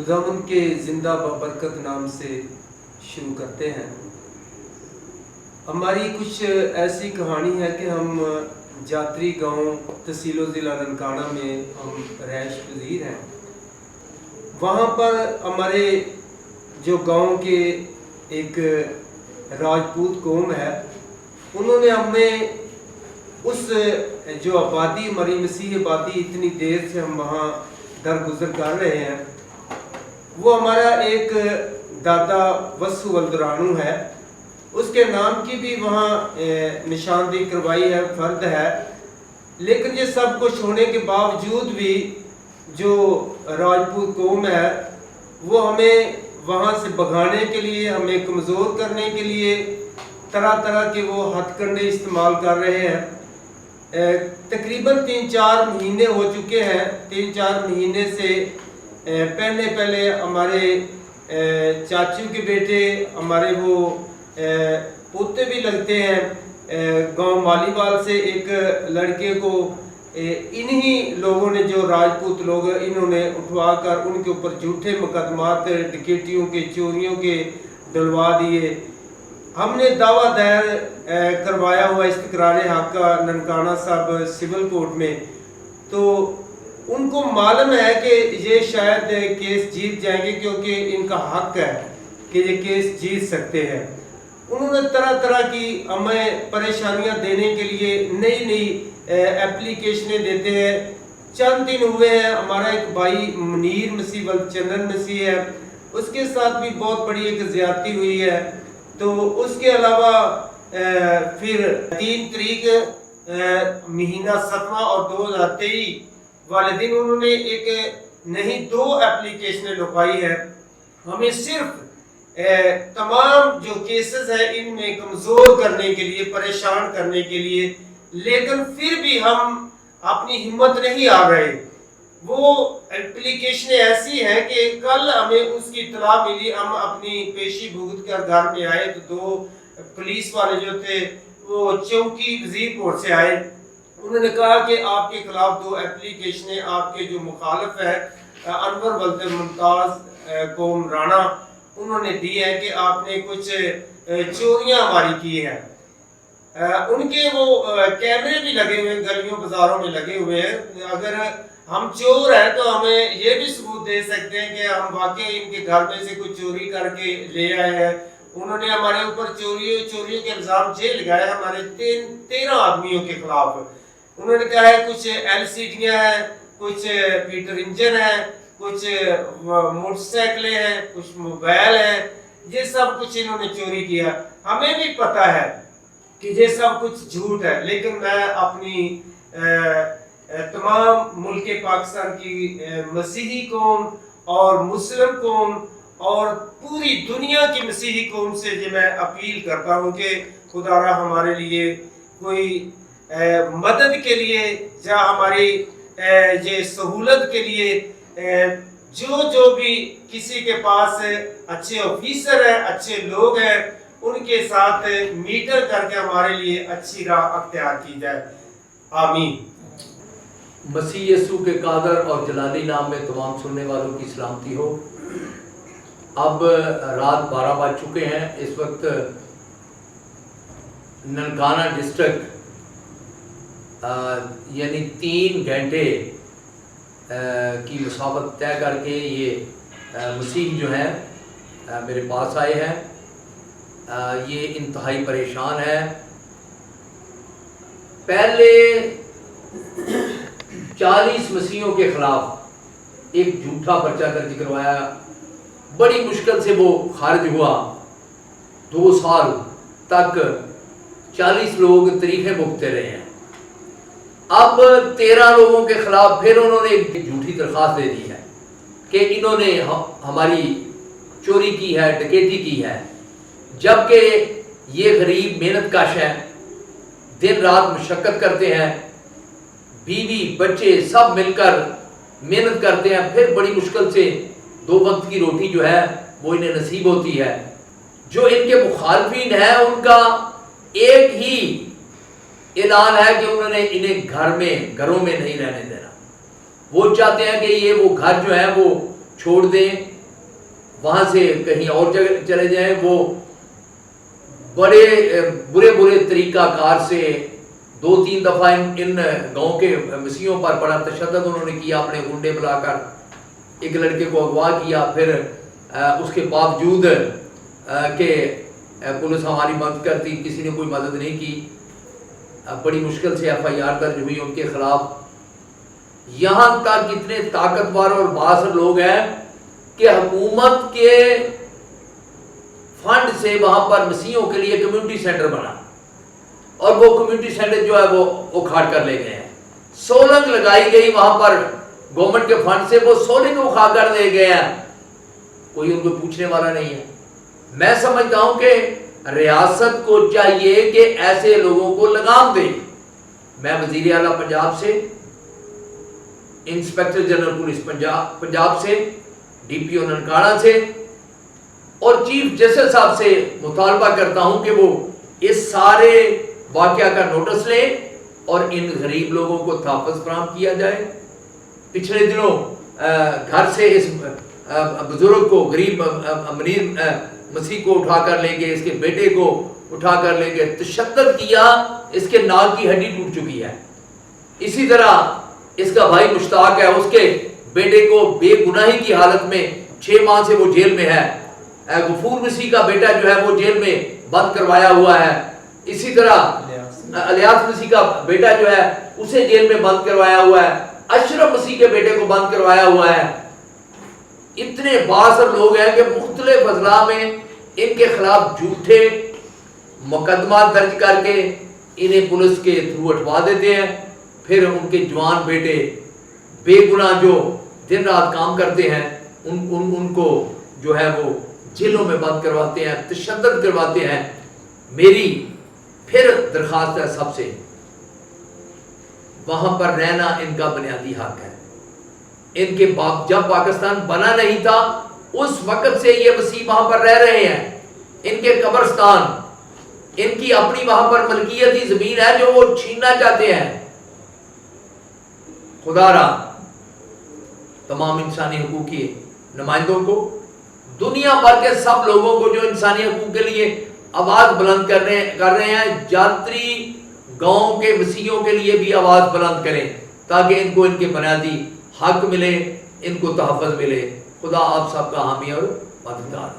खुदावंद के जिंदा बबरकत नाम से शुरू करते हैं। हमारी कुछ ऐसी कहानी है कि हम जातरी गांव तहसील ज़िला ननकाना में हम रहायश पजीर हैं। वहाँ पर हमारे जो गांव के एक राजपूत कौम है, उन्होंने हमें उस जो आबादी हमारी मसीह आबादी इतनी देर से हम वहाँ दरगुजर कर रहे हैं, वो हमारा एक दादा वसु वल्दरानू है, उसके नाम की भी वहाँ निशानदेही करवाई है, फर्द है। लेकिन ये सब कुछ होने के बावजूद भी जो राजपूत कौम है वो हमें वहाँ से भगाने के लिए, हमें कमज़ोर करने के लिए तरह तरह के वो हथकंडे इस्तेमाल कर रहे हैं। तकरीबन 3-4 महीने हो चुके हैं। 3-4 महीने से पहले हमारे चाचू के बेटे, हमारे वो पोते भी लगते हैं, गांव मालीवाल से एक लड़के को इन्हीं लोगों ने, जो राजपूत लोग, इन्होंने उठवा कर उनके ऊपर झूठे मुकदमात डकैतियों के, चोरियों के डलवा दिए। हमने दावा दायर करवाया हुआ इस्तकरार हक का ननकाना साहब सिविल कोर्ट में, तो उनको मालूम है कि ये शायद केस जीत जाएंगे क्योंकि इनका हक है कि ये केस जीत सकते हैं। उन्होंने तरह तरह की हमें परेशानियां देने के लिए नई नई एप्लीकेशनें देते हैं। चंद दिन हुए हैं, हमारा एक भाई मुनीर मसीह चंदन मसीह है, उसके साथ भी बहुत बड़ी एक ज्यादती हुई है। तो उसके अलावा फिर 3 तारीख महीना 7वां और 2023 वाले दिन उन्होंने एक नहीं 2 एप्लीकेशनें लिखवाई है। हमें सिर्फ तमाम जो केसेस है इनमें कमज़ोर करने के लिए, परेशान करने के लिए, लेकिन फिर भी हम अपनी हिम्मत नहीं आ रहे। वो एप्लीकेशन ऐसी है कि कल हमें उसकी इत्तला मिली, हम अपनी पेशी भुगत कर घर में आए तो 2 पुलिस वाले जो थे वो चौकी वजीरपुर से आए। उन्होंने कहा कि आपके खिलाफ 2 एप्लीकेशनें आपके जो मुखालिफ है अनवर वल्द मुमताज कौम राणा, उन्होंने दी है कि आपने कुछ चोरियां हमारी की है। उनके वो कैमरे भी लगे हुए हैं, गलियों बाजारों में लगे हुए हैं। अगर हम चोर हैं तो हमें ये भी सबूत दे सकते हैं कि हम वाकई इनके घर में से कुछ चोरी करके ले आए हैं। उन्होंने हमारे ऊपर चोरियों के इल्जाम जेल लगाए हमारे 13 आदमियों के खिलाफ। उन्होंने कहा है कुछ LCDयां हैं, कुछ पीटर इंजन है, कुछ मोटरसाइकिलें हैं, कुछ मोबाइल हैं, ये सब कुछ इन्होंने चोरी किया। हमें भी पता है कि ये सब कुछ झूठ है, लेकिन मैं अपनी तमाम मुल्क पाकिस्तान की मसीही कौम और मुस्लिम कौम और पूरी दुनिया की मसीही कौम से ये मैं अपील करता हूँ कि खुदारा हमारे लिए कोई मदद के लिए या हमारी ये सहूलत के लिए जो भी किसी के पास अच्छे ऑफिसर हैं, अच्छे लोग हैं, उनके साथ मीटर करके हमारे लिए अच्छी राह अख्तियार की जाए। आमीन। मसीह यीशु के कादर और जलाली नाम में तमाम सुनने वालों की सलामती हो। अब रात 12 बज चुके हैं। इस वक्त ननकाना डिस्ट्रिक्ट यानी 3 घंटे की मुसाफत तय करके ये मसीह जो हैं मेरे पास आए हैं। ये इंतहाई परेशान है। पहले 40 मसीहों के खिलाफ एक झूठा पर्चा दर्ज करवाया, बड़ी मुश्किल से वो खारिज हुआ। 2 साल तक 40 लोग तरीक़े भुगते रहे हैं। अब 13 लोगों के खिलाफ फिर उन्होंने एक झूठी दरख्वास्त दे दी है कि इन्होंने हमारी चोरी की है, डकैती की है, जबकि ये गरीब मेहनत कश हैं, दिन रात मशक्क़त करते हैं, बीवी बच्चे सब मिलकर मेहनत करते हैं, फिर बड़ी मुश्किल से 2 वक्त की रोटी जो है वो इन्हें नसीब होती है। जो इनके मुखालफिन है उनका एक ही ऐलान है कि उन्होंने इन्हें घरों में नहीं रहने देना। वो चाहते हैं कि ये वो घर जो है वो छोड़ दें, وہاں سے کہیں اور جگہ چلے جائیں، وہ بڑے برے طریقہ کار سے 2-3 دفعہ ان گاؤں کے مسیحوں پر بڑا تشدد انہوں نے کیا، اپنے گنڈے بلا کر ایک لڑکے کو اغوا کیا، پھر اس کے باوجود کہ پولیس ہماری مدد کرتی، کسی نے کوئی مدد نہیں کی، بڑی مشکل سے FIR درج ہوئی ان کے خلاف۔ یہاں تک اتنے طاقتور اور بااثر لوگ ہیں کہ حکومت کے فنڈ سے وہاں پر مسیحوں کے لیے کمیونٹی سینٹر بنا، اور وہ کمیونٹی سینٹر جو ہے وہ اکھاڑ کر لے گئے ہیں۔ سولنگ لگائی گئی وہاں پر گورنمنٹ کے فنڈ سے، وہ سولنگ اکھاڑ کر لے گئے ہیں، کوئی ان کو پوچھنے والا نہیں ہے۔ میں سمجھتا ہوں کہ ریاست کو چاہیے کہ ایسے لوگوں کو لگام دے۔ میں وزیر اعلیٰ پنجاب سے، انسپیکٹر جنرل پولیس پنجاب سے، DPO ننکانہ سے اور چیف جسٹس صاحب سے مطالبہ کرتا ہوں کہ وہ اس سارے واقعہ کا نوٹس لیں اور ان غریب لوگوں کو تحفظ فراہم کیا جائے۔ پچھلے دنوں گھر سے اس بزرگ کو، غریب منیر مسیح کو اٹھا کر لے گئے، اس کے بیٹے کو اٹھا کر لے گئے، تشدد کیا، اس کے ناک کی ہڈی ٹوٹ چکی ہے۔ اسی طرح اس کا بھائی مشتاق ہے، اس کے بیٹے کو بے گناہی کی حالت میں 6 ماہ سے وہ جیل میں ہے۔ غفور مسیح کا بیٹا جو ہے وہ جیل میں بند کروایا ہوا ہے۔ اسی طرح الیاس مسیح کا بیٹا جو ہے اسے جیل میں بند کروایا ہوا ہے۔ اشرف مسیح کے بیٹے کو بند کروایا ہوا ہے۔ اتنے بااثر لوگ ہیں کہ مختلف اضلاع میں ان کے خلاف جھوٹے مقدمات درج کر کے انہیں پولیس کے تھرو ہٹوا دیتے ہیں، پھر ان کے جوان بیٹے بے گناہ جو دن رات کام کرتے ہیں ان کو جو ہے وہ جیلوں میں بند کرواتے ہیں، تشدد کرواتے ہیں۔ میری پھر درخواست ہے سب سے، وہاں پر رہنا ان کا بنیادی حق ہے۔ ان کے جب پاکستان بنا نہیں تھا اس وقت سے یہ مسیح وہاں پر رہ رہے ہیں۔ ان کے قبرستان، ان کی اپنی وہاں پر ملکیتی زمین ہے جو وہ چھیننا چاہتے ہیں۔ خدا را تمام انسانی حقوق کے نمائندوں کو، دنیا بھر کے سب لوگوں کو جو انسانی حقوق کے لیے آواز بلند کر رہے ہیں، جاتری گاؤں کے مسیحیوں کے لیے بھی آواز بلند کریں تاکہ ان کو ان کے بنیادی حق ملے، ان کو تحفظ ملے۔ خدا آپ سب کا حامی اور مددگار۔